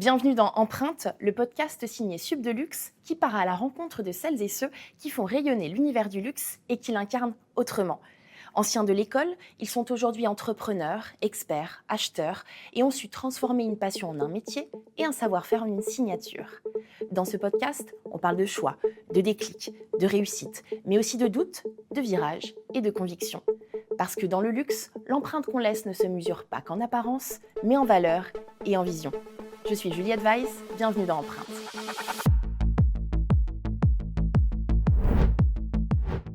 Bienvenue dans Empreinte, le podcast signé Sub de Luxe qui part à la rencontre de celles et ceux qui font rayonner l'univers du luxe et qui l'incarnent autrement. Anciens de l'école, ils sont aujourd'hui entrepreneurs, experts, acheteurs et ont su transformer une passion en un métier et un savoir-faire en une signature. Dans ce podcast, on parle de choix, de déclic, de réussite, mais aussi de doutes, de virages et de convictions. Parce que dans le luxe, l'empreinte qu'on laisse ne se mesure pas qu'en apparence, mais en valeur et en vision. Je suis Juliette Weiss, bienvenue dans Empreinte.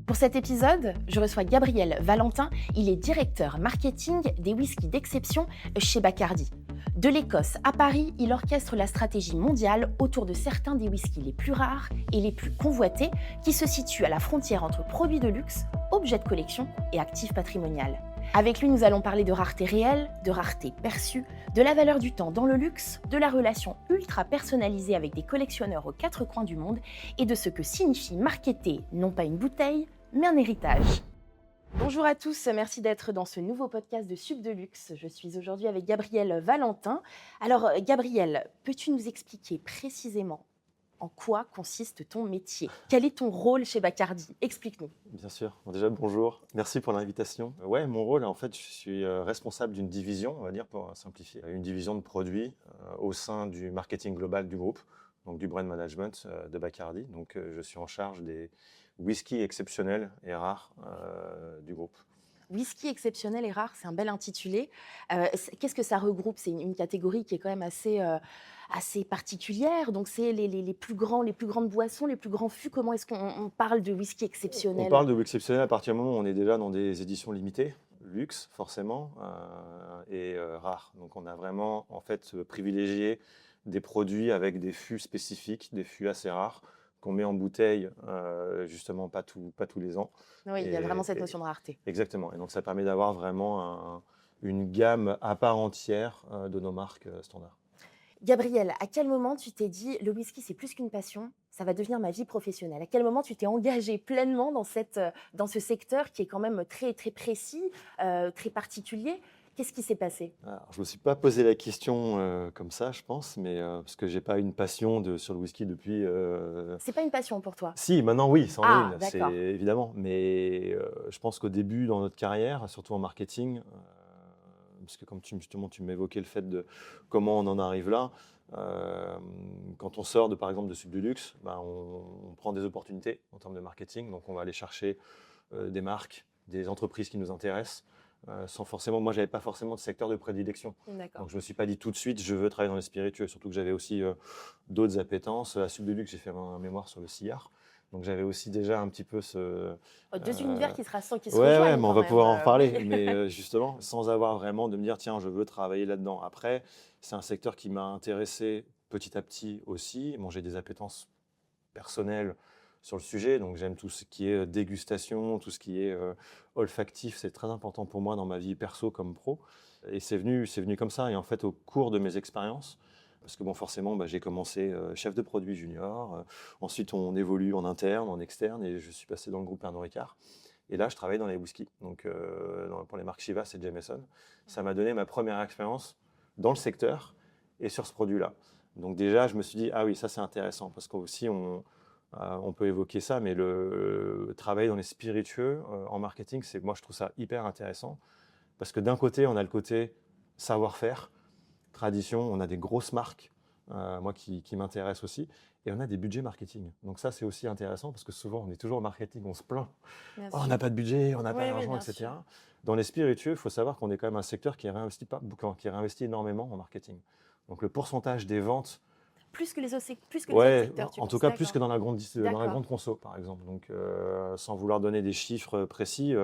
Pour cet épisode, je reçois Gabriel Valentin. Il est directeur marketing des whiskies d'exception chez Bacardi. De l'Écosse à Paris, il orchestre la stratégie mondiale autour de certains des whiskies les plus rares et les plus convoités qui se situent à la frontière entre produits de luxe, objets de collection et actifs patrimoniaux. Avec lui, nous allons parler de rareté réelle, de rareté perçue, de la valeur du temps dans le luxe, de la relation ultra personnalisée avec des collectionneurs aux quatre coins du monde et de ce que signifie marketer non pas une bouteille, mais un héritage. Bonjour à tous, merci d'être dans ce nouveau podcast de Sub de Luxe. Je suis aujourd'hui avec Gabriel Valentin. Alors Gabriel, peux-tu nous expliquer précisément en quoi consiste ton métier? Quel est ton rôle chez Bacardi? Explique-nous. Bien sûr. Bon, déjà, bonjour. Merci pour l'invitation. Ouais, mon rôle, en fait, je suis responsable d'une division, on va dire, pour simplifier, une division de produits au sein du marketing global du groupe, donc du brand management de Bacardi. Donc, je suis en charge des whiskies exceptionnels et rares du groupe. Whisky exceptionnel et rare, c'est un bel intitulé. Qu'est-ce que ça regroupe? C'est une catégorie qui est quand même assez particulière. Donc, c'est les plus grandes boissons, les plus grands fûts. Comment est-ce qu'on parle de whisky exceptionnel? On parle de whisky exceptionnel à partir du moment où on est déjà dans des éditions limitées, luxe forcément, et rare. Donc, on a vraiment, en fait, privilégié des produits avec des fûts spécifiques, des fûts assez rares, qu'on met en bouteille, justement pas tous les ans. Oui, il y a vraiment cette notion de rareté. Exactement. Et donc, ça permet d'avoir vraiment une gamme à part entière de nos marques standards. Gabriel, à quel moment tu t'es dit le whisky c'est plus qu'une passion, ça va devenir ma vie professionnelle? À quel moment tu t'es engagé pleinement dans ce secteur qui est quand même très très précis, très particulier? Qu'est-ce qui s'est passé? Alors, je ne me suis pas posé la question comme ça, je pense, mais parce que je n'ai pas une passion sur le whisky depuis. C'est pas une passion pour toi? Si, maintenant oui, c'en est Ah, une, d'accord. c'est évidemment. Mais je pense qu'au début, dans notre carrière, surtout en marketing, parce que comme justement tu m'évoquais le fait de comment on en arrive là, quand on sort par exemple de Sub de Luxe, ben, on prend des opportunités en termes de marketing. Donc on va aller chercher des marques, des entreprises qui nous intéressent. Sans forcément, moi, j'avais pas forcément de secteur de prédilection. D'accord. Donc, je me suis pas dit tout de suite, je veux travailler dans les spiritueux. Surtout que j'avais aussi d'autres appétences. À Sub de Luxe, j'ai fait un mémoire sur le cigare. Donc, j'avais aussi déjà un petit peu ce. Deux univers qui se rejoignent. Ouais, mais on va pouvoir en reparler. Oui. Mais justement, sans avoir vraiment de me dire, tiens, je veux travailler là-dedans. Après, c'est un secteur qui m'a intéressé petit à petit aussi. Bon, j'ai des appétences personnelles sur le sujet, donc j'aime tout ce qui est dégustation, tout ce qui est olfactif, c'est très important pour moi dans ma vie perso comme pro, et c'est venu comme ça. Et en fait, au cours de mes expériences, parce que bon, forcément, j'ai commencé chef de produit junior, ensuite on évolue en interne, en externe, et je suis passé dans le groupe Pernod Ricard, et là je travaille dans les whiskies, donc pour les marques Chivas et Jameson. Ça m'a donné ma première expérience dans le secteur et sur ce produit-là. Donc déjà, je me suis dit, ah oui, ça c'est intéressant, parce qu'aussi on peut évoquer ça, mais le travail dans les spiritueux en marketing, moi je trouve ça hyper intéressant, parce que d'un côté, on a le côté savoir-faire, tradition, on a des grosses marques, moi qui m'intéressent aussi, et on a des budgets marketing. Donc ça, c'est aussi intéressant, parce que souvent, on est toujours au marketing, on se plaint. Oh, on n'a pas de budget, on n'a pas d'argent, etc. Sûr. Dans les spiritueux, il faut savoir qu'on est quand même un secteur qui réinvestit énormément en marketing. Donc le pourcentage des ventes plus que les autres secteurs, en tout cas plus que dans la grande conso, par exemple. Donc, sans vouloir donner des chiffres précis,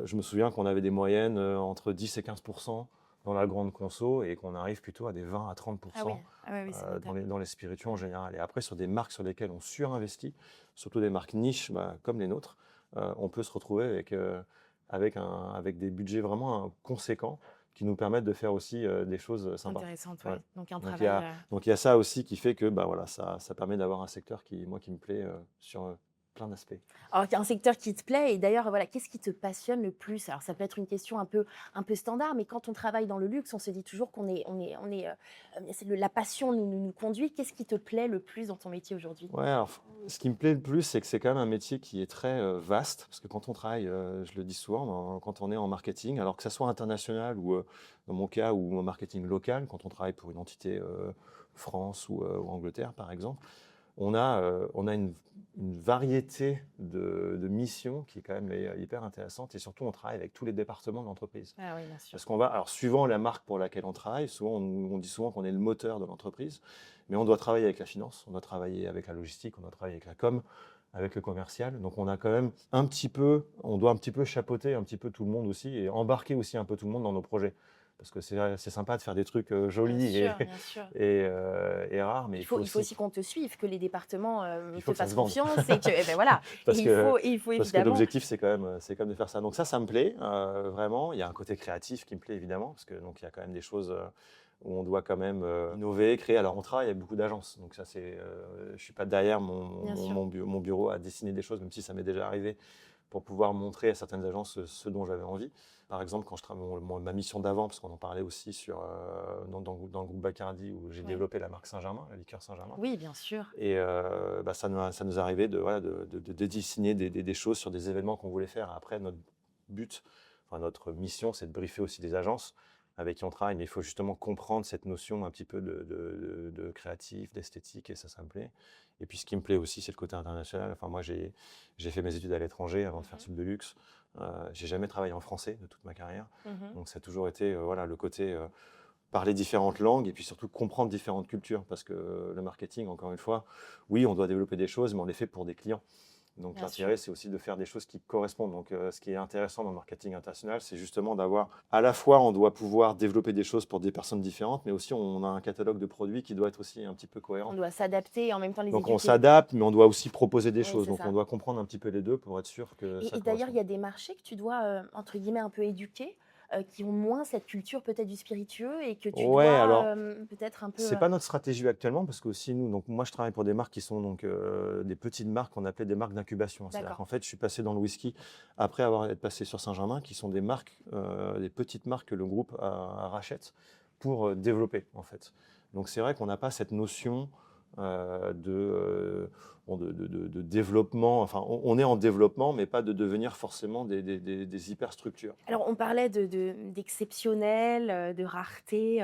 je me souviens qu'on avait des moyennes entre 10 et 15% dans la grande conso, et qu'on arrive plutôt à des 20 à 30% dans les spiritueux en général. Et après, sur des marques sur lesquelles on surinvestit, surtout des marques niches comme les nôtres, on peut se retrouver avec des budgets vraiment conséquents, qui nous permettent de faire aussi des choses sympas. Intéressantes, ouais. Donc Donc il y a ça aussi qui fait que ça permet d'avoir un secteur qui me plaît sur plein d'aspects. Alors, il y a un secteur qui te plaît et d'ailleurs, voilà, qu'est-ce qui te passionne le plus? Alors, ça peut être une question un peu standard, mais quand on travaille dans le luxe, on se dit toujours la passion nous conduit. Qu'est-ce qui te plaît le plus dans ton métier aujourd'hui? Ouais, alors, ce qui me plaît le plus, c'est que c'est quand même un métier qui est très vaste, parce que quand on travaille, je le dis souvent, quand on est en marketing, alors que ça soit international ou, dans mon cas, ou en marketing local, quand on travaille pour une entité France ou Angleterre, par exemple, on a une variété de missions qui est quand même hyper intéressante, et surtout, on travaille avec tous les départements de l'entreprise. Ah oui, bien sûr. Parce qu'on va, alors suivant la marque pour laquelle on travaille, souvent on dit souvent qu'on est le moteur de l'entreprise, mais on doit travailler avec la finance, on doit travailler avec la logistique, on doit travailler avec la com, avec le commercial. Donc on a quand même on doit un petit peu chapeauter un petit peu tout le monde aussi et embarquer aussi un peu tout le monde dans nos projets. Parce que c'est sympa de faire des trucs jolis Bien sûr. et rares, mais Il faut aussi qu'on te suive, que les départements il te faut que ça fassent se vende. confiance et que, eh ben voilà, Parce que, il faut parce que évidemment. l'objectif, c'est quand même de faire ça. Donc ça me plaît, vraiment. Il y a un côté créatif qui me plaît, évidemment, parce que donc, il y a quand même des choses où on doit quand même innover, créer. Alors, on travaille avec beaucoup d'agences. Donc ça, je ne suis pas derrière Bien sûr. mon bureau à dessiner des choses, même si ça m'est déjà arrivé, pour pouvoir montrer à certaines agences ce dont j'avais envie. Par exemple, quand je travaille ma mission d'avant, parce qu'on en parlait aussi dans le groupe Bacardi, où j'ai Oui. développé la marque Saint-Germain, la liqueur Saint-Germain. Oui, bien sûr. Et ça nous arrivait de dessiner des choses sur des événements qu'on voulait faire. Après, notre mission, c'est de briefer aussi des agences avec qui on travaille. Mais il faut justement comprendre cette notion un petit peu de créatif, d'esthétique, et ça me plaît. Et puis, ce qui me plaît aussi, c'est le côté international. Enfin, moi, j'ai fait mes études à l'étranger avant de faire Sub de Luxe. J'ai jamais travaillé en français de toute ma carrière. Donc, ça a toujours été le côté parler différentes langues et puis surtout comprendre différentes cultures. Parce que le marketing, encore une fois, oui, on doit développer des choses, mais on les fait pour des clients. Donc Bien l'intérêt, c'est aussi de faire des choses qui correspondent. Donc ce qui est intéressant dans le marketing international, c'est justement d'avoir, à la fois, on doit pouvoir développer des choses pour des personnes différentes, mais aussi on a un catalogue de produits qui doit être aussi un petit peu On cohérent. doit s'adapter et en même temps les Donc on éduquer. s'adapte, mais on doit aussi proposer des Oui, choses. c'est Donc ça. on doit comprendre un petit peu les deux pour être sûr que ça Et d'ailleurs, il y correspond. a des marchés que tu dois, entre guillemets, un peu éduquer, qui ont moins cette culture peut-être du spiritueux et que tu Ouais, dois, alors peut-être un peu, c'est pas notre stratégie actuellement, parce que aussi nous, donc moi je travaille pour des marques qui sont donc des petites marques qu'on appelait des marques d'incubation. C'est-à-dire D'accord. qu'en fait, je suis passé dans le whisky après avoir été passé sur Saint-Germain, qui sont des marques, des petites marques que le groupe rachète pour développer en fait. Donc c'est vrai qu'on n'a pas cette notion de développement. Enfin, on est en développement, mais pas de devenir forcément des hyperstructures. Alors on parlait d'exceptionnel, de rareté,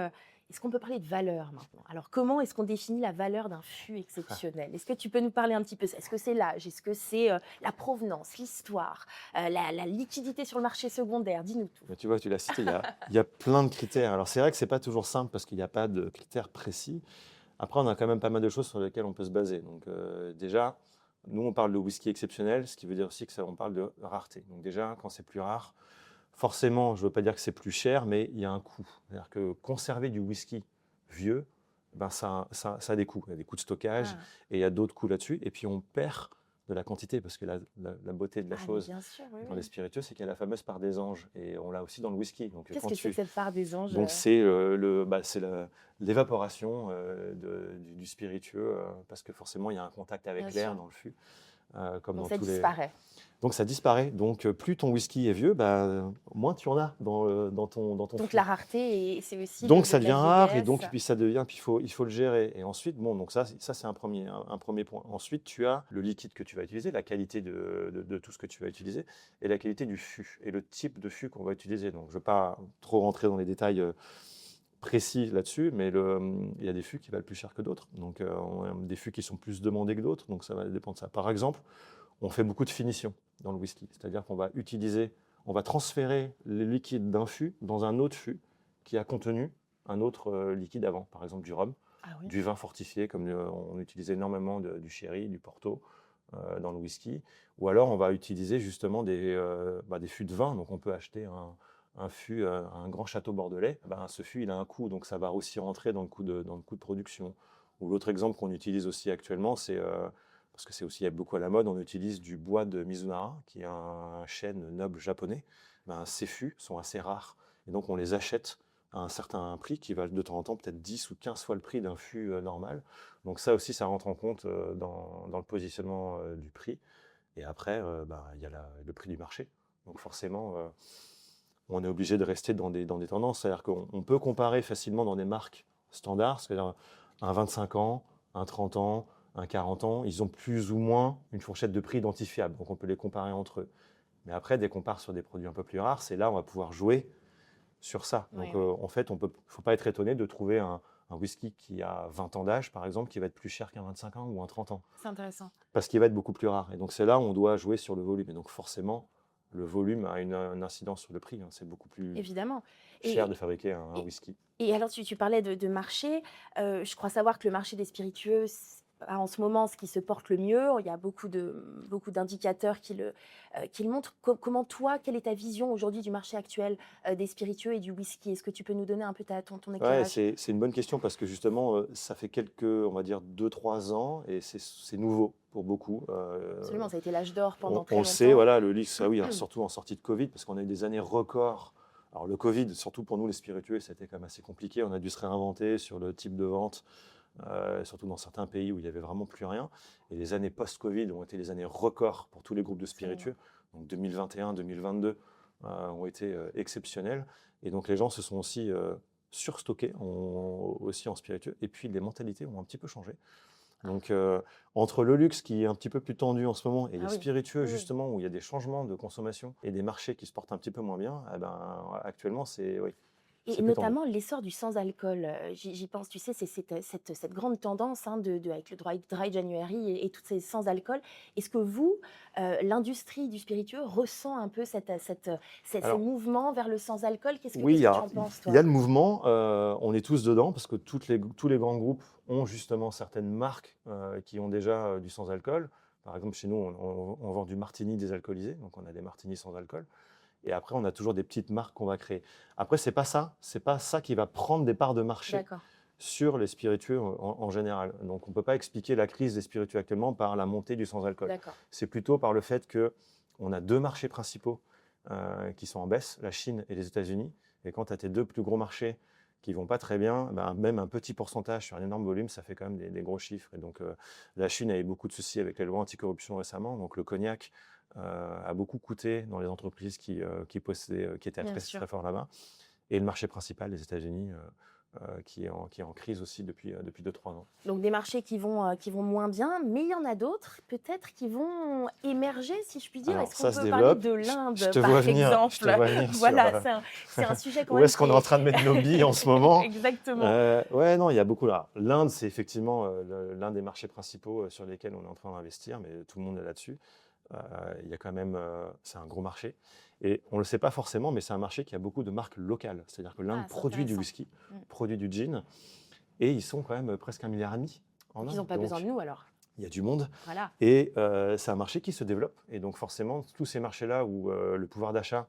est-ce qu'on peut parler de valeur maintenant? Alors comment est-ce qu'on définit la valeur d'un fût exceptionnel? Est-ce que tu peux nous parler un petit peu? Est-ce que c'est l'âge? Est-ce que c'est, la provenance, l'histoire, la liquidité sur le marché secondaire? Dis-nous tout. Mais tu vois, tu l'as cité, il y a plein de critères. Alors c'est vrai que c'est pas toujours simple parce qu'il n'y a pas de critères précis. Après, on a quand même pas mal de choses sur lesquelles on peut se baser. Donc déjà, nous, on parle de whisky exceptionnel, ce qui veut dire aussi que on parle de rareté. Donc déjà, quand c'est plus rare, forcément, je ne veux pas dire que c'est plus cher, mais il y a un coût. C'est-à-dire que conserver du whisky vieux, ben ça a des coûts. Il y a des coûts de stockage et il y a d'autres coûts là-dessus. Et puis on perd de la quantité, parce que la beauté de la Mais chose bien sûr, oui, dans oui. les spiritueux, c'est qu'il y a la fameuse part des anges. Et on l'a aussi dans le whisky. Donc, Qu'est-ce quand que c'est que cette part des anges? donc c'est l'évaporation du spiritueux, parce que forcément il y a un contact avec Bien l'air sûr. dans le fût, comme Donc dans ça tous disparaît. Donc ça disparaît. Donc plus ton whisky est vieux, moins tu en as dans ton Donc fût. la rareté et c'est aussi Donc de ça la devient rare, et vieillesse. donc puis ça devient, puis il faut le gérer. Et ensuite, bon, donc ça c'est un premier point. Ensuite, tu as le liquide que tu vas utiliser, la qualité de tout ce que tu vas utiliser, et la qualité du fût et le type de fût qu'on va utiliser. Donc je ne veux pas trop rentrer dans les détails précis là-dessus, mais il y a des fûts qui valent plus cher que d'autres. Donc on a des fûts qui sont plus demandés que d'autres, donc ça va dépendre de ça. Par exemple, on fait beaucoup de finition dans le whisky, c'est-à-dire qu'on va transférer les liquides d'un fût dans un autre fût qui a contenu un autre liquide avant, par exemple du rhum, Ah oui. du vin fortifié, comme on utilise énormément du sherry, du porto dans le whisky, ou alors on va utiliser justement des fûts de vin. Donc on peut acheter un fût, un grand château bordelais. Ce fût, il a un coût, donc ça va aussi rentrer dans le coût de production. Ou l'autre exemple qu'on utilise aussi actuellement, c'est parce que c'est aussi beaucoup à la mode, on utilise du bois de Mizunara, qui est un chêne noble japonais. Ces fûts sont assez rares, et donc on les achète à un certain prix qui va de temps en temps peut-être 10 ou 15 fois le prix d'un fût normal. Donc ça aussi, ça rentre en compte dans le positionnement du prix. Et après, il y a le prix du marché. Donc forcément, on est obligé de rester dans des tendances. C'est-à-dire qu'on peut comparer facilement dans des marques standards, c'est-à-dire un 25 ans, un 30 ans, un 40 ans, ils ont plus ou moins une fourchette de prix identifiable. Donc on peut les comparer entre eux. Mais après, dès qu'on part sur des produits un peu plus rares, c'est là où on va pouvoir jouer sur ça. Oui, Donc oui. en fait, il ne faut pas être étonné de trouver un whisky qui a 20 ans d'âge, par exemple, qui va être plus cher qu'un 25 ans ou un 30 ans, C'est intéressant. parce qu'il va être beaucoup plus rare. Et donc c'est là où on doit jouer sur le volume. Et donc forcément, le volume a une incidence sur le prix, hein. C'est beaucoup plus Évidemment. cher de Et, fabriquer un et, whisky. et alors, tu parlais de marché. Je crois savoir que le marché des spiritueux, en ce moment, ce qui se porte le mieux. Il y a beaucoup d'indicateurs qui le montrent. Comment toi, quelle est ta vision aujourd'hui du marché actuel des spiritueux et du whisky? Est-ce que tu peux nous donner un peu ton Ouais, éclairage? c'est une bonne question parce que justement, ça fait on va dire 2, 3 ans et c'est nouveau pour beaucoup. Absolument, ça a été l'âge d'or pendant On très le sait, longtemps. voilà, le luxe, ah oui, alors surtout en sortie de Covid, parce qu'on a eu des années records. Alors le Covid, surtout pour nous les spiritueux, c'était quand même assez compliqué. On a dû se réinventer sur le type de vente, surtout dans certains pays où il n'y avait vraiment plus rien. Et les années post-Covid ont été les années records pour tous les groupes de Absolument. spiritueux. Donc 2021, 2022 ont été exceptionnels. Et donc les gens se sont aussi surstockés aussi en spiritueux. Et puis les mentalités ont un petit peu changé. Donc, entre le luxe qui est un petit peu plus tendu en ce moment et les Ah oui, spiritueux, oui, oui. justement, où il y a des changements de consommation et des marchés qui se portent un petit peu moins bien, eh ben, actuellement, oui, Et c'est plus tendu. notamment l'essor du sans-alcool, j'y pense, tu sais, c'est cette grande tendance, hein, avec le dry January et tous ces sans-alcool. Est-ce que vous, l'industrie du spiritueux ressent un peu ce Alors, mouvement vers le sans-alcool? oui, Qu'est-ce que tu en penses, il y a toi? le mouvement, on est tous dedans, parce que tous les grands groupes ont justement certaines marques qui ont déjà du sans-alcool. Par exemple, chez nous, on vend du martini désalcoolisé, donc on a des martinis sans alcool. Et après, on a toujours des petites marques qu'on va créer. Après, c'est pas ça qui va prendre des parts de marché D'accord, sur les spiritueux en général. Donc, on ne peut pas expliquer la crise des spiritueux actuellement par la montée du sans-alcool. d'accord. C'est plutôt par le fait qu'on a deux marchés principaux qui sont en baisse, la Chine et les États-Unis. Et quand tu as tes deux plus gros marchés qui vont pas très bien, ben, même un petit pourcentage sur un énorme volume, ça fait quand même des gros chiffres. Et donc, la Chine a eu beaucoup de soucis avec les lois anticorruption récemment. Donc, le cognac a beaucoup coûté dans les entreprises qui étaient Bien très, sûr. très forts là-bas. Et le marché principal, les États-Unis, qui est en crise aussi depuis 2, 3 ans. Donc des marchés qui vont moins bien, mais il y en a d'autres peut-être qui vont émerger, si je puis dire. Alors, Est-ce qu'on ça se peut parler développe. de Je l'Inde, te vois par venir, je te exemple? vois venir sur Voilà, c'est un sujet quand où même est-ce qu'on est en train de mettre nos billes en ce moment. Exactement. Ouais, non, il y a beaucoup là. L'Inde, c'est effectivement l'un des marchés principaux sur lesquels on est en train d'investir, mais tout le monde est là-dessus. Il y a quand même, c'est un gros marché. Et on ne le sait pas forcément, mais c'est un marché qui a beaucoup de marques locales. C'est-à-dire que l'Inde Ah, c'est produit du intéressant. whisky, Mm. produit du gin, et ils sont quand même presque 1,5 milliard en Donc ils n'ont Inde. pas besoin de Donc, nous alors. il y a du monde. Voilà, Et c'est un marché qui se développe. Et donc forcément, tous ces marchés-là où le pouvoir d'achat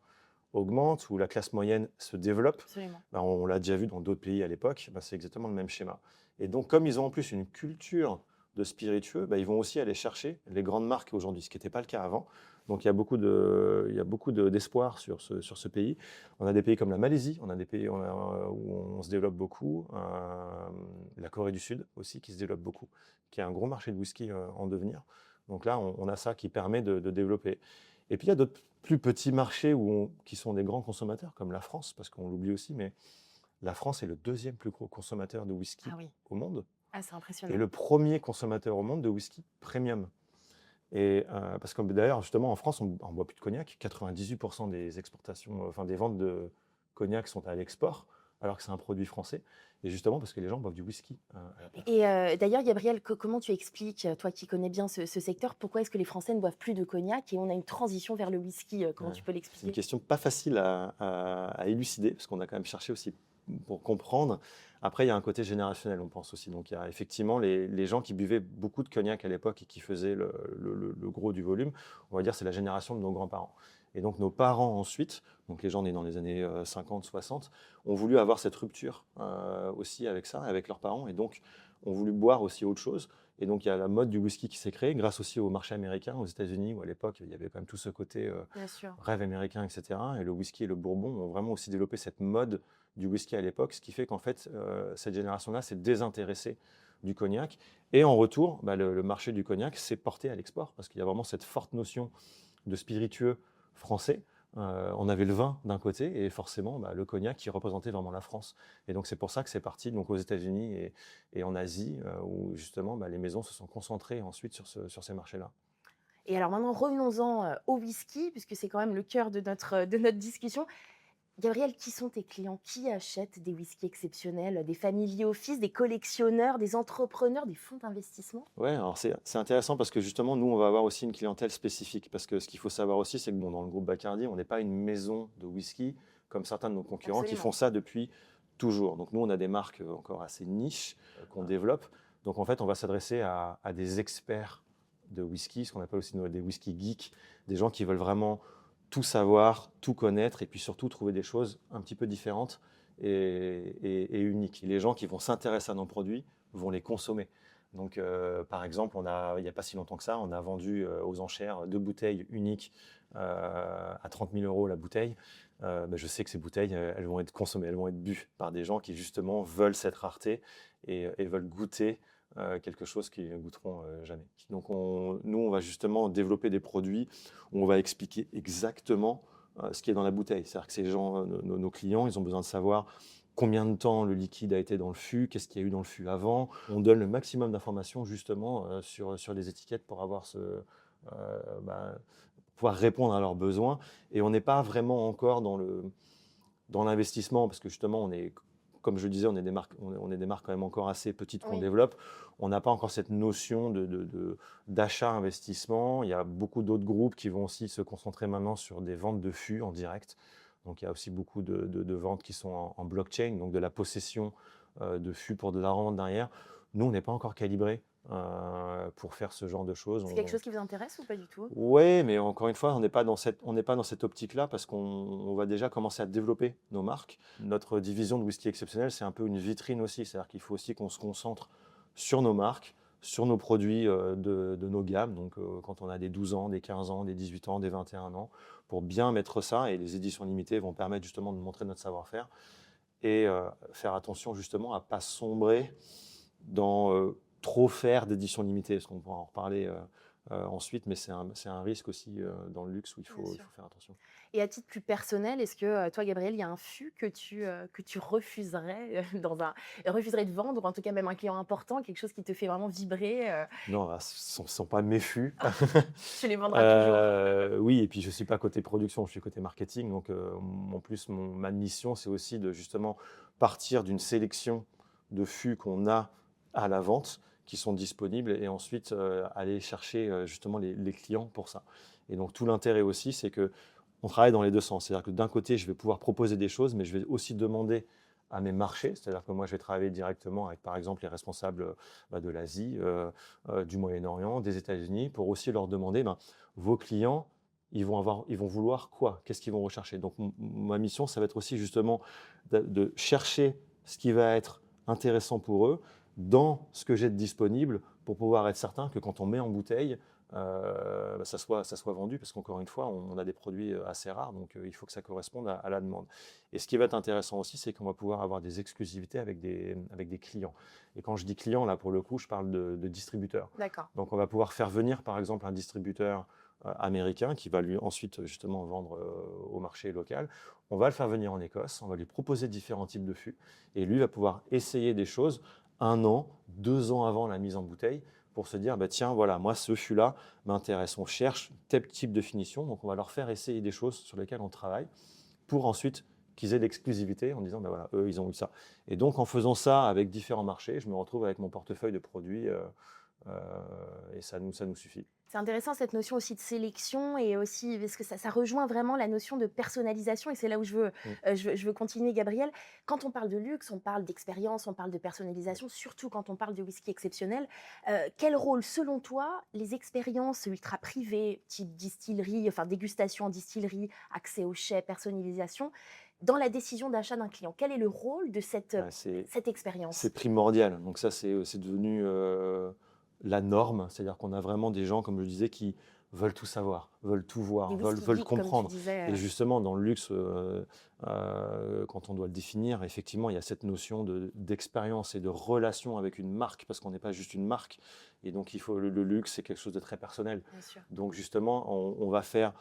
augmente, où la classe moyenne se développe, absolument. ben, on l'a déjà vu dans d'autres pays à l'époque, ben, c'est exactement le même schéma. Et donc comme ils ont en plus une culture de spiritueux, ben, ils vont aussi aller chercher les grandes marques aujourd'hui, ce qui n'était pas le cas avant. Donc il y a beaucoup d'espoir sur ce pays. On a des pays comme la Malaisie, on a des pays où on se développe beaucoup, la Corée du Sud aussi qui se développe beaucoup, qui a un gros marché de whisky en devenir. Donc là, on a ça qui permet de développer. Et puis il y a d'autres plus petits marchés qui sont des grands consommateurs, comme la France, parce qu'on l'oublie aussi, mais la France est le deuxième plus gros consommateur de whisky Ah oui, au monde ah, c'est et impressionnant. le premier consommateur au monde de whisky premium. Et parce que d'ailleurs, justement, en France, on ne boit plus de cognac. 98% des exportations, enfin des ventes de cognac sont à l'export, alors que c'est un produit français. Et justement, parce que les gens boivent du whisky à la place. Et d'ailleurs, Gabriel, comment tu expliques, toi qui connais bien ce secteur, pourquoi est-ce que les Français ne boivent plus de cognac et on a une transition vers le whisky? Comment Ouais. tu peux C'est une l'expliquer? question pas facile à élucider, parce qu'on a quand même cherché aussi pour comprendre. Après, il y a un côté générationnel, on pense aussi. Donc, il y a effectivement les gens qui buvaient beaucoup de cognac à l'époque et qui faisaient le gros du volume. On va dire c'est la génération de nos grands-parents. Et donc, nos parents ensuite, donc les gens nés dans les années 50, 60, ont voulu avoir cette rupture aussi avec ça, avec leurs parents, et donc ont voulu boire aussi autre chose. Et donc, il y a la mode du whisky qui s'est créée grâce aussi au marché américain, aux États-Unis, où à l'époque, il y avait quand même tout ce côté Bien sûr. rêve américain, etc. Et le whisky et le bourbon ont vraiment aussi développé cette mode du whisky à l'époque, ce qui fait qu'en fait, cette génération-là s'est désintéressée du cognac. Et en retour, le marché du cognac s'est porté à l'export parce qu'il y a vraiment cette forte notion de spiritueux français. On avait le vin d'un côté et forcément le cognac qui représentait vraiment la France. Et donc c'est pour ça que c'est parti donc, aux États-Unis et en Asie où justement les maisons se sont concentrées ensuite sur ces marchés-là. Et alors maintenant, revenons-en au whisky, puisque c'est quand même le cœur de notre discussion. Gabriel, qui sont tes clients? Qui achètent des whiskies exceptionnels? Des family office, des collectionneurs, des entrepreneurs, des fonds d'investissement? Ouais, alors c'est intéressant parce que justement, nous, on va avoir aussi une clientèle spécifique. Parce que ce qu'il faut savoir aussi, c'est que dans le groupe Bacardi, on n'est pas une maison de whisky comme certains de nos concurrents qui font Absolument. ça depuis toujours. Donc nous, on a des marques encore assez niches qu'on développe. Donc en fait, on va s'adresser à des experts de whisky, ce qu'on appelle aussi des whisky geeks, des gens qui veulent vraiment tout savoir, tout connaître et puis surtout trouver des choses un petit peu différentes et uniques. Et les gens qui vont s'intéresser à nos produits vont les consommer. Donc, par exemple, il n'y a pas si longtemps que ça, on a vendu aux enchères 2 bouteilles uniques à 30 000 € la bouteille. Je sais que ces bouteilles, elles vont être consommées, elles vont être bues par des gens qui justement veulent cette rareté et veulent goûter quelque chose qu'ils ne goûteront jamais. Donc, nous, on va justement développer des produits où on va expliquer exactement ce qui est dans la bouteille. C'est-à-dire que ces gens, nos clients, ils ont besoin de savoir combien de temps le liquide a été dans le fût, qu'est-ce qu'il y a eu dans le fût avant. On donne le maximum d'informations justement sur les étiquettes pour avoir pouvoir répondre à leurs besoins. Et on n'est pas vraiment encore dans l'investissement parce que justement, comme je le disais, on est des marques quand même encore assez petites qu'on Oui. développe. On n'a pas encore cette notion d'achat-investissement. Il y a beaucoup d'autres groupes qui vont aussi se concentrer maintenant sur des ventes de fûts en direct. Donc il y a aussi beaucoup de ventes qui sont en blockchain, donc de la possession de fûts pour de la revente derrière. Nous, on n'est pas encore calibré pour faire ce genre de choses. C'est quelque chose qui vous intéresse ou pas du tout? Oui, mais encore une fois, on n'est pas dans cette optique-là parce qu'on va déjà commencer à développer nos marques. Notre division de whisky exceptionnel, c'est un peu une vitrine aussi. C'est-à-dire qu'il faut aussi qu'on se concentre sur nos marques, sur nos produits de nos gammes. Donc, quand on a des 12 ans, des 15 ans, des 18 ans, des 21 ans, pour bien mettre ça. Et les éditions limitées vont permettre justement de montrer notre savoir-faire et faire attention justement à ne pas sombrer dans trop faire d'éditions limitées. Parce qu'on pourra en reparler ensuite, mais c'est un risque aussi dans le luxe où il faut faire attention. Et à titre plus personnel, est-ce que toi, Gabriel, il y a un fût que tu refuserais, refuserais de vendre, ou en tout cas même un client important, quelque chose qui te fait vraiment vibrer? Non, ce ne sont pas mes fûts. Tu les vendras toujours. Oui, et puis je ne suis pas côté production, je suis côté marketing. Donc, en plus, ma mission, c'est aussi de justement partir d'une sélection de fûts qu'on a à la vente, qui sont disponibles, et ensuite aller chercher justement les clients pour ça. Et donc, tout l'intérêt aussi, c'est que on travaille dans les deux sens. C'est-à-dire que d'un côté, je vais pouvoir proposer des choses, mais je vais aussi demander à mes marchés. C'est-à-dire que moi, je vais travailler directement avec, par exemple, les responsables de l'Asie, du Moyen-Orient, des États-Unis, pour aussi leur demander, vos clients, ils vont vouloir quoi? Qu'est-ce qu'ils vont rechercher? Donc, ma mission, ça va être aussi justement de chercher ce qui va être intéressant pour eux dans ce que j'ai de disponible pour pouvoir être certain que quand on met en bouteille, ça soit vendu, parce qu'encore une fois, on a des produits assez rares, donc il faut que ça corresponde à la demande. Et ce qui va être intéressant aussi, c'est qu'on va pouvoir avoir des exclusivités avec des clients. Et quand je dis clients, là, pour le coup, je parle de distributeurs. D'accord. Donc, on va pouvoir faire venir, par exemple, un distributeur américain qui va lui ensuite justement vendre au marché local. On va le faire venir en Écosse, on va lui proposer différents types de fûts, et lui va pouvoir essayer des choses 1 an, 2 ans avant la mise en bouteille, pour se dire, tiens, voilà, moi, ce fût-là m'intéresse. On cherche tel type de finition, donc on va leur faire essayer des choses sur lesquelles on travaille, pour ensuite qu'ils aient l'exclusivité en disant, voilà, eux, ils ont eu ça. Et donc, en faisant ça avec différents marchés, je me retrouve avec mon portefeuille de produits et ça nous suffit. C'est intéressant cette notion aussi de sélection, et aussi parce que ça rejoint vraiment la notion de personnalisation, et c'est là où je veux continuer, Gabriel. Quand on parle de luxe, on parle d'expérience, on parle de personnalisation, surtout quand on parle de whisky exceptionnel. Quel rôle, selon toi, les expériences ultra privées, type distillerie, enfin dégustation en distillerie, accès au chai, personnalisation, dans la décision d'achat d'un client? Quel est le rôle de cette expérience? C'est primordial. Donc ça, c'est devenu la norme. C'est-à-dire qu'on a vraiment des gens, comme je le disais, qui veulent tout savoir, veulent tout voir, Des whisky veulent geeks, comme tu comprendre. disais. Et justement, dans le luxe, quand on doit le définir, effectivement, il y a cette notion d'expérience et de relation avec une marque, parce qu'on n'est pas juste une marque. Et donc, le luxe, c'est quelque chose de très personnel. Bien sûr. Donc, justement, on va faire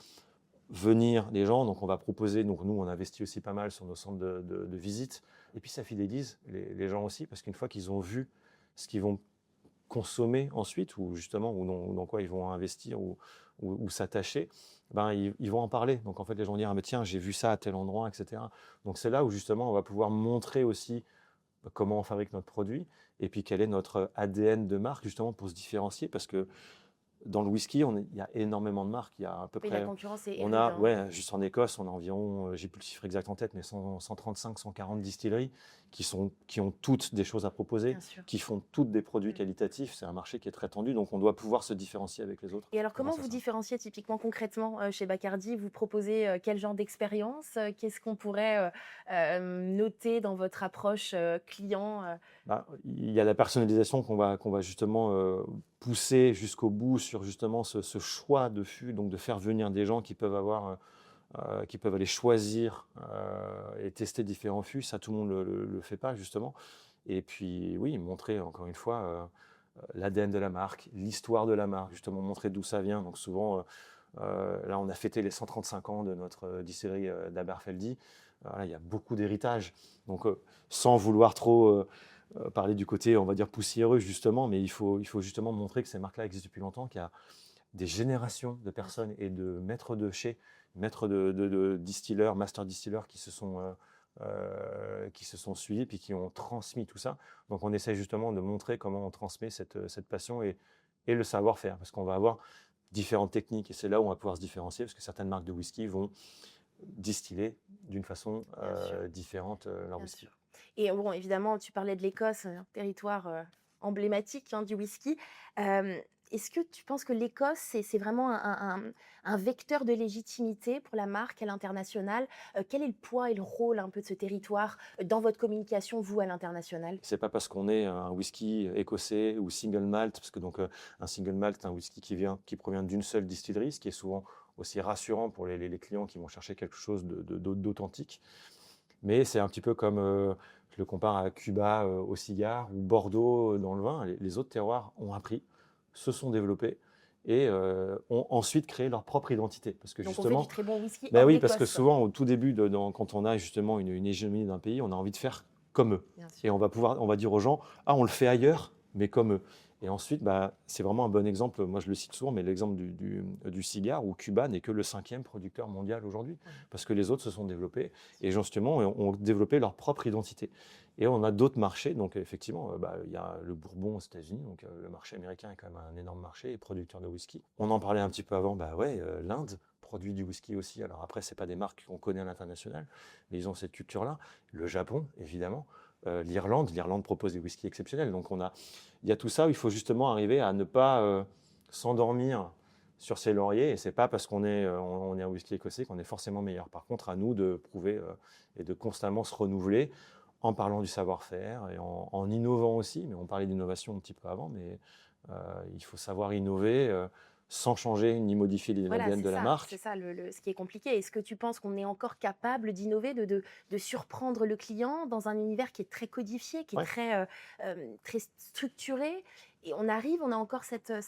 venir les gens. Donc, on va proposer. Donc, nous, on investit aussi pas mal sur nos centres de visite. Et puis, ça fidélise les gens aussi, parce qu'une fois qu'ils ont vu ce qu'ils vont consommer ensuite, ou justement, ou dans quoi ils vont investir ou s'attacher, ben, ils vont en parler. Donc en fait, les gens vont dire, ah, mais tiens, j'ai vu ça à tel endroit, etc. Donc c'est là où justement, on va pouvoir montrer aussi comment on fabrique notre produit et puis quel est notre ADN de marque, justement, pour se différencier, parce que dans le whisky, il y a énormément de marques. Il y a à peu Oui, la près, concurrence est on rude, a, hein. ouais, juste en Écosse, on a environ, j'ai plus le chiffre exact en tête, mais 135, 140 distilleries qui ont toutes des choses à proposer, Bien sûr. qui font toutes des produits Mm. qualitatifs. C'est un marché qui est très tendu, donc on doit pouvoir se différencier avec les autres Et alors, comment grâce à vous ça. différenciez typiquement concrètement chez Bacardi? Vous proposez quel genre d'expérience? Qu'est-ce qu'on pourrait noter dans votre approche client? Bah, il y a la personnalisation qu'on va justement pousser jusqu'au bout sur justement ce choix de fût, donc de faire venir des gens qui peuvent aller choisir et tester différents fûts. Ça, tout le monde le fait pas, justement. Et puis, oui, montrer, encore une fois, l'ADN de la marque, l'histoire de la marque, justement, montrer d'où ça vient. Donc, souvent, là, on a fêté les 135 ans de notre distillerie d'Aberfeldy. Voilà, il y a beaucoup d'héritage. Donc, sans vouloir trop parler du côté, on va dire, poussiéreux, justement, mais il faut justement montrer que ces marques-là existent depuis longtemps, qu'il y a des générations de personnes et de maîtres de chez, maîtres de distilleurs, master distillers qui se sont suivis puis qui ont transmis tout ça. Donc on essaie justement de montrer comment on transmet cette passion et le savoir-faire, parce qu'on va avoir différentes techniques et c'est là où on va pouvoir se différencier, parce que certaines marques de whisky vont distiller d'une façon Bien sûr. différente leur Bien whisky. sûr. Et bon, évidemment, tu parlais de l'Écosse, un territoire emblématique, hein, du whisky. Euh, Est-ce que tu penses que l'Écosse, c'est vraiment un vecteur de légitimité pour la marque à l'international? Quel est le poids et le rôle un peu de ce territoire dans votre communication, vous, à l'international? C'est pas parce qu'on est un whisky écossais ou single malt, parce que donc un single malt, c'est un whisky qui provient d'une seule distillerie, ce qui est souvent aussi rassurant pour les clients qui vont chercher quelque chose d'authentique. Mais c'est un petit peu comme, je le compare à Cuba au cigare ou Bordeaux dans le vin. Les autres terroirs ont appris, se sont développés et ont ensuite créé leur propre identité. Parce que Donc, on fait du justement, très bon whisky ben hors oui, parce que d'Écosse, souvent, au tout début, quand on a justement une hégémonie d'un pays, on a envie de faire comme eux. bien Et sûr. on va dire aux gens, ah, on le fait ailleurs, mais comme eux. Et ensuite, bah, c'est vraiment un bon exemple. Moi, je le cite souvent, mais l'exemple du cigare, où Cuba n'est que le 5e producteur mondial aujourd'hui, parce que les autres se sont développés et justement ont développé leur propre identité. Et on a d'autres marchés. Donc, effectivement, bah, il y a le Bourbon aux États-Unis. Donc, le marché américain est quand même un énorme marché et producteur de whisky. On en parlait un petit peu avant. Bah ouais, l'Inde produit du whisky aussi. Alors après, c'est pas des marques qu'on connaît à l'international, mais ils ont cette culture-là. Le Japon, évidemment. L'Irlande propose des whiskies exceptionnels. Donc, il y a tout ça où il faut justement arriver à ne pas s'endormir sur ses lauriers. Et c'est pas parce qu'on est, on est un whisky écossais qu'on est forcément meilleur. Par contre, à nous de prouver et de constamment se renouveler en parlant du savoir-faire et en innovant aussi. Mais on parlait d'innovation un petit peu avant, mais il faut savoir innover sans changer ni modifier Voilà, l'ADN de la c'est marque. ça ce qui est compliqué. Est-ce que tu penses qu'on est encore capable d'innover, de surprendre le client dans un univers qui est très codifié, qui est Ouais. très structuré? Et on a encore Ouais,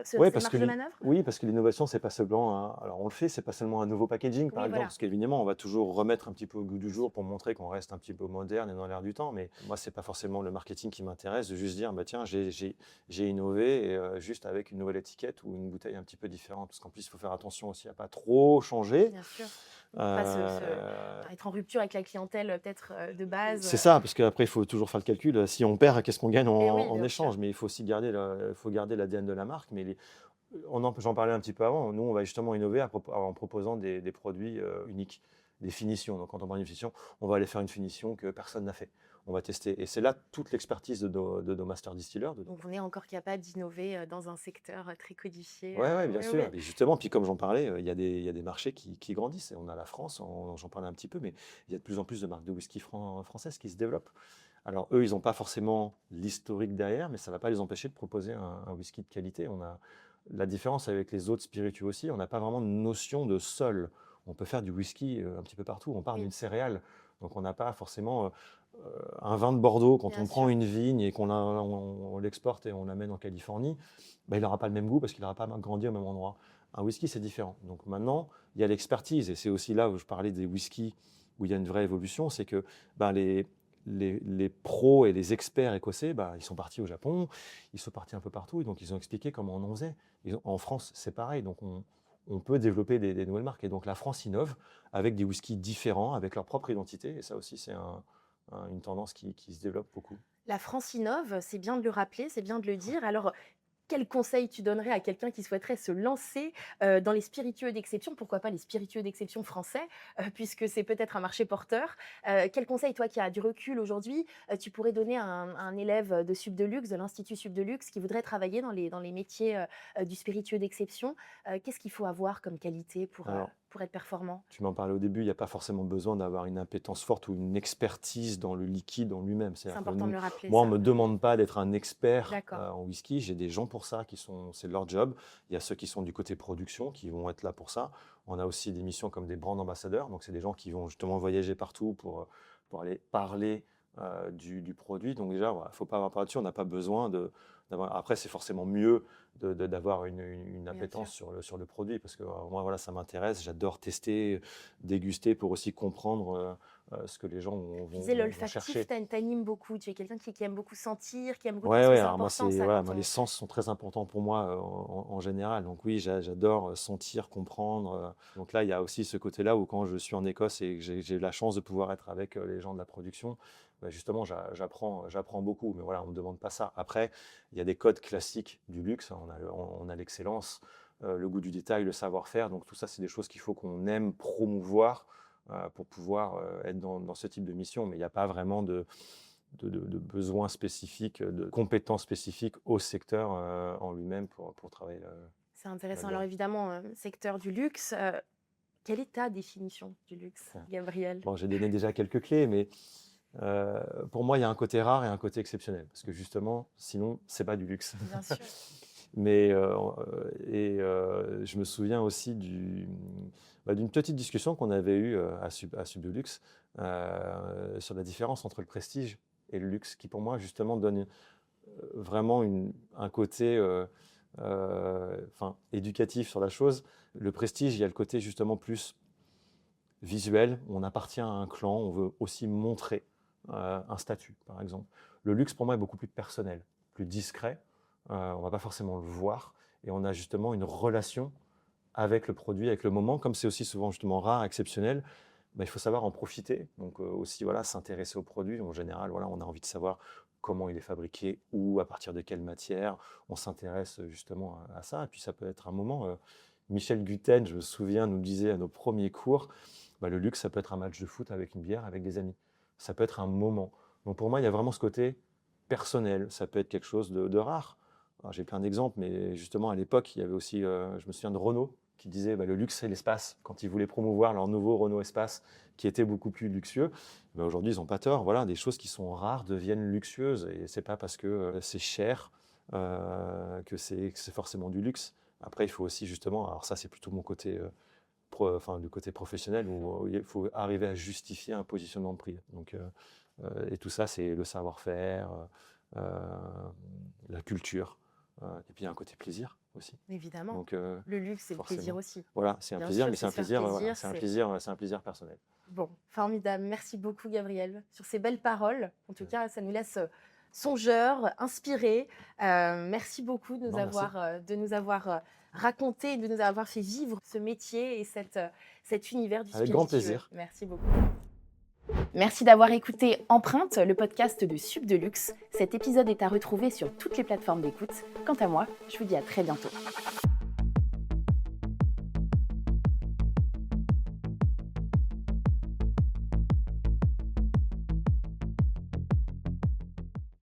cette marge de manœuvre? oui, parce que l'innovation, c'est pas seulement alors on le fait, c'est pas seulement un nouveau packaging, par Oui, exemple, voilà. parce qu'évidemment, on va toujours remettre un petit peu au goût du jour pour montrer qu'on reste un petit peu moderne et dans l'air du temps. Mais moi, c'est pas forcément le marketing qui m'intéresse, de juste dire, bah tiens, j'ai innové et juste avec une nouvelle étiquette ou une bouteille un petit peu différente, parce qu'en plus, il faut faire attention aussi à pas trop changer. Bien sûr. Pas Euh, être en rupture avec la clientèle peut-être de base. C'est ça, parce qu'après, il faut toujours faire le calcul. Si on perd, qu'est-ce qu'on gagne Et oui, en bien échange? sûr. Mais il faut aussi garder l'ADN de la marque. Mais j'en parlais un petit peu avant. Nous, on va justement innover en proposant des produits uniques, des finitions. Donc, quand on parle d'une finition, on va aller faire une finition que personne n'a fait. On va tester. Et c'est là toute l'expertise de nos master distillers. Donc on est encore capable d'innover dans un secteur très codifié. Ouais, ouais, bien Oui, sûr. oui. Et justement, puis comme j'en parlais, il y a des marchés qui grandissent. Et on a la France, j'en parlais un petit peu, mais il y a de plus en plus de marques de whisky françaises qui se développent. Alors eux, ils n'ont pas forcément l'historique derrière, mais ça ne va pas les empêcher de proposer un whisky de qualité. On a La différence avec les autres spiritueux aussi, on n'a pas vraiment de notion de sol. On peut faire du whisky un petit peu partout. On part d'une céréale. Donc, on n'a pas forcément un vin de Bordeaux. Quand on prend une vigne et on l'exporte et on l'amène en Californie, il n'aura pas le même goût parce qu'il n'aura pas grandi au même endroit. Un whisky, c'est différent. Donc, maintenant, il y a l'expertise. Et c'est aussi là où je parlais des whiskies où il y a une vraie évolution. C'est que les pros et les experts écossais, ils sont partis au Japon, ils sont partis un peu partout. Et donc, ils ont expliqué comment on en faisait. En France, c'est pareil. Donc, on peut développer des nouvelles marques. Et donc, la France innove avec des whiskies différents, avec leur propre identité. Et ça aussi, c'est une tendance qui se développe beaucoup. La France innove, c'est bien de le rappeler, c'est bien de le dire. Alors, quel conseil tu donnerais à quelqu'un qui souhaiterait se lancer dans les spiritueux d'exception? Pourquoi pas les spiritueux d'exception français, puisque c'est peut-être un marché porteur. Quel conseil, toi qui as du recul aujourd'hui, tu pourrais donner à un élève de Sub de Luxe, de l'Institut Sub de Luxe, qui voudrait travailler dans les métiers du spiritueux d'exception? Qu'est-ce qu'il faut avoir comme qualité pour être performant? Tu m'en parlais au début, il n'y a pas forcément besoin d'avoir une appétence forte ou une expertise dans le liquide en lui-même. C'est important de le rappeler. Moi, on ne me demande pas d'être un expert en whisky. J'ai des gens pour ça, c'est leur job. Il y a ceux qui sont du côté production, qui vont être là pour ça. On a aussi des missions comme des brand ambassadeurs. Donc, c'est des gens qui vont justement voyager partout pour aller parler du produit. Donc déjà, il ne faut pas avoir peur dessus. On n'a pas besoin d'avoir... Après, c'est forcément mieux d'avoir une appétence sur le produit parce que moi, voilà, ça m'intéresse. J'adore tester, déguster pour aussi comprendre ce que les gens vont chercher. L'olfactif t'anime beaucoup. Tu es quelqu'un qui aime beaucoup sentir, qui aime beaucoup moi, les sens sont très importants pour moi en général. Donc oui, j'adore sentir, comprendre. Donc là, il y a aussi ce côté-là où quand je suis en Écosse et que j'ai la chance de pouvoir être avec les gens de la production, justement, j'apprends beaucoup. Mais voilà, on ne me demande pas ça. Après, il y a des codes classiques du luxe. On a l'excellence, le goût du détail, le savoir-faire. Donc tout ça, c'est des choses qu'il faut qu'on aime promouvoir pour pouvoir être dans ce type de mission. Mais il n'y a pas vraiment de besoins spécifiques, de compétences spécifiques au secteur en lui-même pour travailler là. C'est intéressant. Alors évidemment, secteur du luxe, quelle est ta définition du luxe, Gabriel? Bon, j'ai donné déjà quelques clés, mais pour moi, il y a un côté rare et un côté exceptionnel. Parce que justement, sinon, ce n'est pas du luxe. Bien sûr. Mais je me souviens aussi d'une petite discussion qu'on avait eue à Sub de Luxe sur la différence entre le prestige et le luxe, qui pour moi justement donne vraiment un côté éducatif sur la chose. Le prestige, il y a le côté justement plus visuel, on appartient à un clan, on veut aussi montrer un statut par exemple. Le luxe pour moi est beaucoup plus personnel, plus discret. On ne va pas forcément le voir et on a justement une relation avec le produit, avec le moment. Comme c'est aussi souvent justement rare, exceptionnel, il faut savoir en profiter. Donc aussi s'intéresser au produit. En général, on a envie de savoir comment il est fabriqué, où, à partir de quelle matière. On s'intéresse justement à ça. Et puis ça peut être un moment. Michel Gutten, je me souviens, nous disait à nos premiers cours, le luxe, ça peut être un match de foot avec une bière, avec des amis. Ça peut être un moment. Donc pour moi, il y a vraiment ce côté personnel. Ça peut être quelque chose de rare. J'ai plein d'exemples, mais justement à l'époque, il y avait aussi, je me souviens de Renault, qui disait le luxe c'est l'espace, quand ils voulaient promouvoir leur nouveau Renault Espace, qui était beaucoup plus luxueux. Aujourd'hui, ils n'ont pas tort. Voilà, des choses qui sont rares deviennent luxueuses, et c'est pas parce que c'est cher que c'est forcément du luxe. Après, il faut aussi justement, alors ça c'est plutôt mon côté, du côté professionnel, où il faut arriver à justifier un positionnement de prix. Donc, et tout ça, c'est le savoir-faire, la culture. Et puis il y a un côté plaisir aussi. Évidemment. Donc, le luxe, c'est le plaisir aussi. Voilà, c'est un plaisir, mais c'est un plaisir personnel. Bon, formidable. Merci beaucoup, Gabriel, sur ces belles paroles. En tout cas, ça nous laisse songeurs, inspirés. Merci beaucoup de nous avoir raconté, de nous avoir fait vivre ce métier et cet univers du spiritueux. Avec grand plaisir. Merci beaucoup. Merci d'avoir écouté Empreinte, le podcast de Sub de Luxe. Cet épisode est à retrouver sur toutes les plateformes d'écoute. Quant à moi, je vous dis à très bientôt.